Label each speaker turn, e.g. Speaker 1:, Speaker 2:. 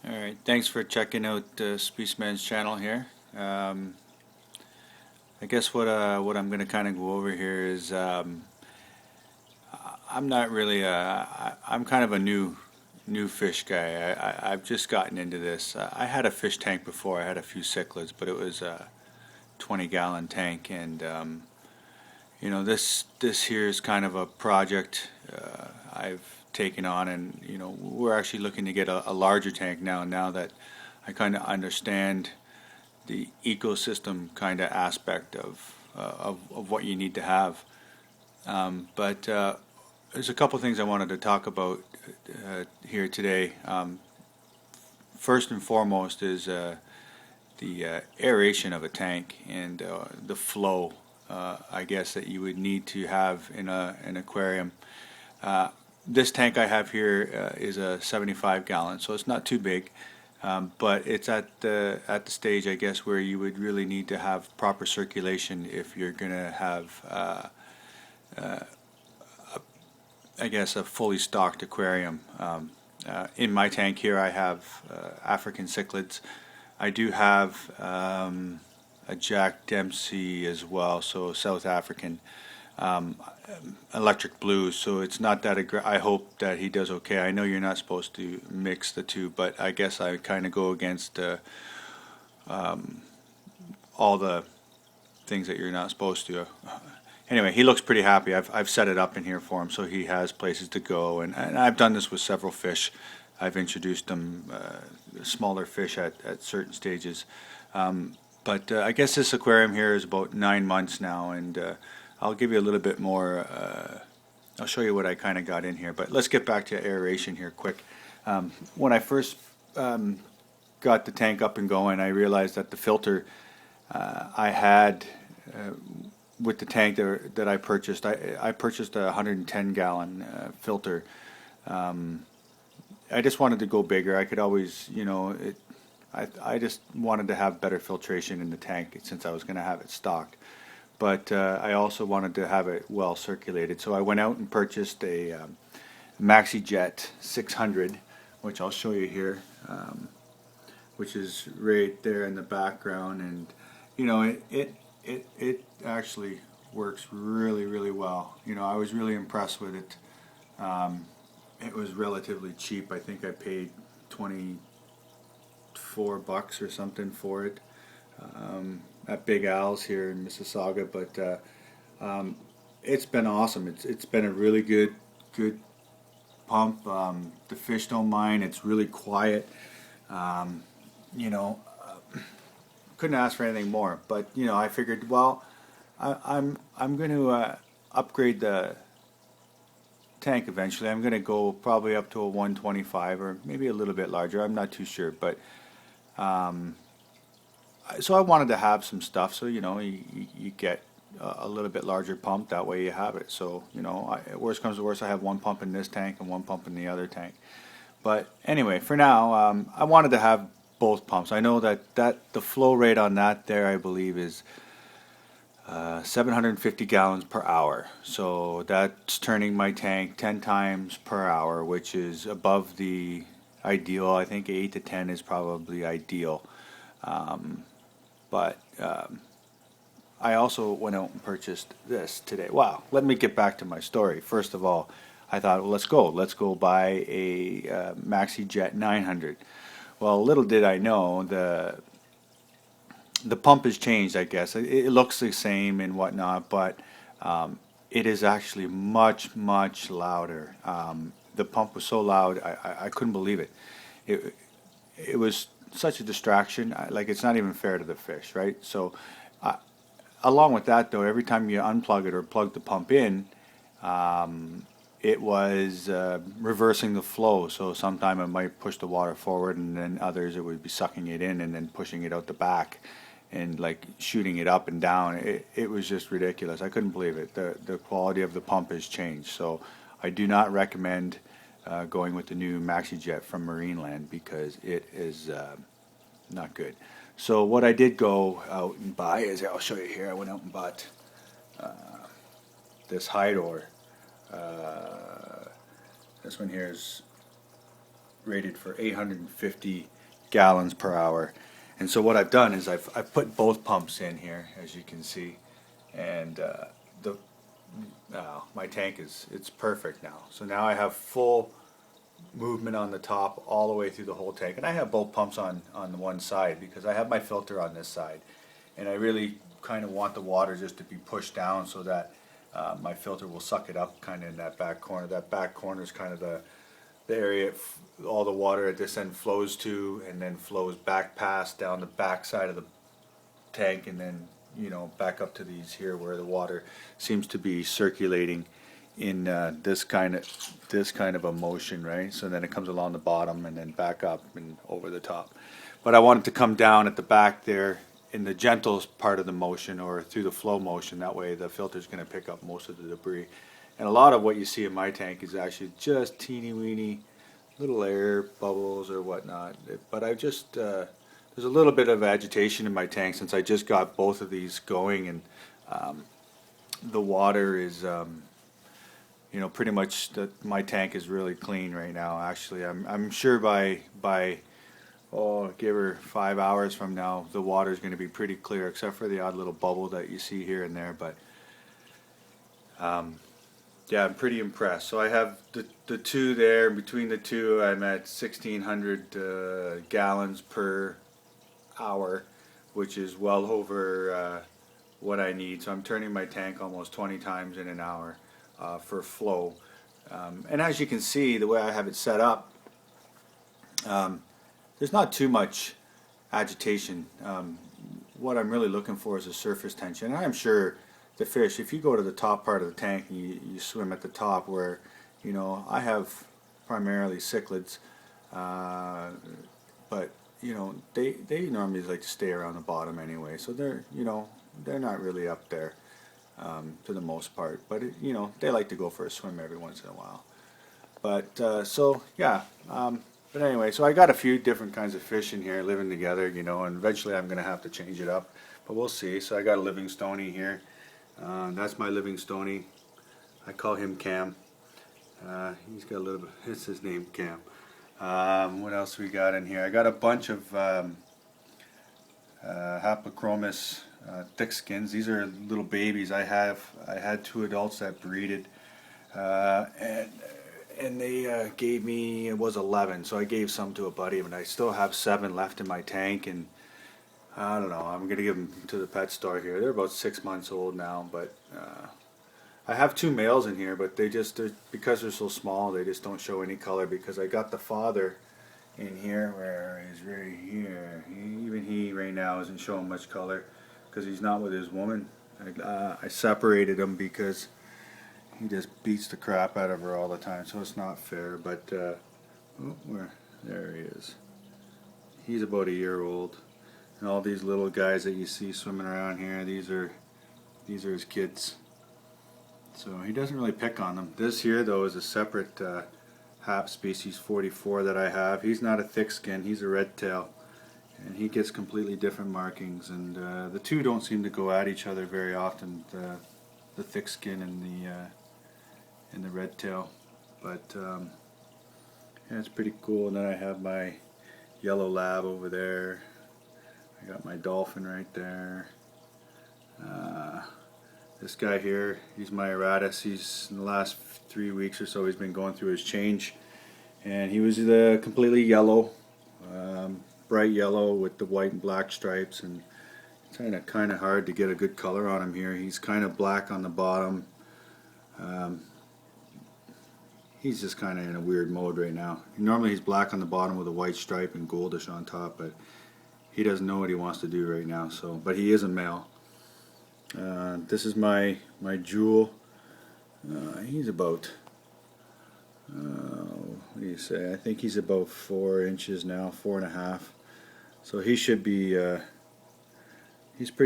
Speaker 1: Alright, thanks for checking out Spaceman's channel here. I guess what I'm going to kind of go over here is I'm not really I'm kind of a new fish guy. I've just gotten into this. I had a fish tank before. I had a few cichlids, but it was a 20-gallon tank, and this here is kind of a project I've taken on, and we're actually looking to get a larger tank now that I kind of understand the ecosystem kind of aspect of what you need to have. But there's a couple things I wanted to talk about here today. First and foremost is the aeration of a tank and the flow, I guess, that you would need to have in an aquarium. This tank I have here is a 75-gallon, so it's not too big, but it's at the stage, I guess, where you would really need to have proper circulation if you're going to have, I guess, a fully stocked aquarium. In my tank here, I have African cichlids. I do have a Jack Dempsey as well, so South African. Electric blues, so it's not that I hope that he does okay. I know you're not supposed to mix the two, but I guess I kind of go against all the things that you're not supposed to. Anyway, he looks pretty happy. I've set it up in here for him, so he has places to go, and I've done this with several fish. I've introduced them smaller fish at certain stages, but I guess this aquarium here is about 9 months now, and I'll give you a little bit more, I'll show you what I kind of got in here, but let's get back to aeration here quick. When I first got the tank up and going, I realized that the filter I had with the tank that I purchased, I purchased a 110-gallon filter. I just wanted to go bigger. I could always, I just wanted to have better filtration in the tank since I was going to have it stocked. But I also wanted to have it well circulated, so I went out and purchased a Maxi-jet 600, which I'll show you here, which is right there in the background, and it actually works really well. I was really impressed with it. It was relatively cheap. I think I paid $24 or something for it. At Big Al's here in Mississauga, but it's been awesome. It's been a really good pump. The fish don't mind. It's really quiet. Couldn't ask for anything more. But I figured, well, I'm going to upgrade the tank eventually. I'm going to go probably up to a 125 or maybe a little bit larger. I'm not too sure, but so I wanted to have some stuff, so you get a little bit larger pump, that way you have it. So worst comes to worst, I have one pump in this tank and one pump in the other tank. But anyway, for now, I wanted to have both pumps. I know that the flow rate on that there, I believe, is 750 gallons per hour. So that's turning my tank 10 times per hour, which is above the ideal. I think 8 to 10 is probably ideal. But I also went out and purchased this today. Wow, let me get back to my story. First of all, I thought, well, let's go buy a Maxi-jet 900. Well, little did I know, the pump has changed, I guess. It looks the same and whatnot, but it is actually much louder. The pump was so loud, I couldn't believe it. It was such a distraction. Like, it's not even fair to the fish, right? So along with that, though, every time you unplug it or plug the pump in, it was reversing the flow. So sometime it might push the water forward, and then others it would be sucking it in and then pushing it out the back and like shooting it up and down. It was just ridiculous. I couldn't believe it. The quality of the pump has changed. So I do not recommend going with the new Maxi-jet from Marineland, because it is not good. So what I did go out and buy is, I'll show you here, I went out and bought this Hydor. This one here is rated for 850 gallons per hour. And so what I've done is I've put both pumps in here, as you can see, and my tank it's perfect now. So now I have full movement on the top all the way through the whole tank, and I have both pumps on the one side because I have my filter on this side, and I really kind of want the water just to be pushed down so that my filter will suck it up kind of in that back corner. That back corner is kind of the area all the water at this end flows to, and then flows back past down the back side of the tank, and then back up to these here where the water seems to be circulating in this kind of a motion, right? So then it comes along the bottom and then back up and over the top. But I want it to come down at the back there in the gentle part of the motion, or through the flow motion. That way the filter is going to pick up most of the debris. And a lot of what you see in my tank is actually just teeny weeny little air bubbles or whatnot. But I just there's a little bit of agitation in my tank since I just got both of these going, and the water is pretty much my tank is really clean right now. Actually, I'm sure by give her 5 hours from now the water is going to be pretty clear, except for the odd little bubble that you see here and there. But yeah, I'm pretty impressed. So I have the two there. Between the two, I'm at 1,600 gallons per hour, which is well over what I need. So I'm turning my tank almost 20 times in an hour for flow. And as you can see, the way I have it set up, there's not too much agitation. What I'm really looking for is a surface tension. And I'm sure the fish, if you go to the top part of the tank and you swim at the top, where I have primarily cichlids, but they normally like to stay around the bottom anyway, so they're not really up there for the most part, but they like to go for a swim every once in a while. But so yeah, but anyway, so I got a few different kinds of fish in here living together, and eventually I'm gonna have to change it up, but we'll see. So I got a Livingstony here. That's my Livingstony. I call him Cam. He's got a little bit, it's his name, Cam. What else we got in here? I got a bunch of Haplochromis thick skins. These are little babies. I had two adults that breeded, and they gave me, it was 11, so I gave some to a buddy, but I still have 7 left in my tank, and I don't know, I'm going to give them to the pet store here. They're about 6 months old now, but I have 2 males in here, but because they're so small, they just don't show any color, because I got the father in here, where he's right here. Even he right now isn't showing much color because he's not with his woman. I separated him because he just beats the crap out of her all the time, so it's not fair. But there he is. He's about a year old. And all these little guys that you see swimming around here, these are his kids. So he doesn't really pick on them. This here though is a separate Hap species 44 that I have. He's not a thick skin, he's a red tail, and he gets completely different markings. And the two don't seem to go at each other very often, the thick skin and the red tail. But yeah, it's pretty cool. And then I have my yellow lab over there. I got my dolphin right there. This guy here, he's my Eratus. He's, in the last 3 weeks or so, he's been going through his change, and he was completely yellow, bright yellow with the white and black stripes, and it's kind of hard to get a good color on him here. He's kind of black on the bottom. He's just kind of in a weird mode right now. Normally he's black on the bottom with a white stripe and goldish on top, but he doesn't know what he wants to do right now. So, but he is a male. This is my jewel. He's about, what do you say? I think he's about 4 inches now, 4.5. So he should be. He's pretty.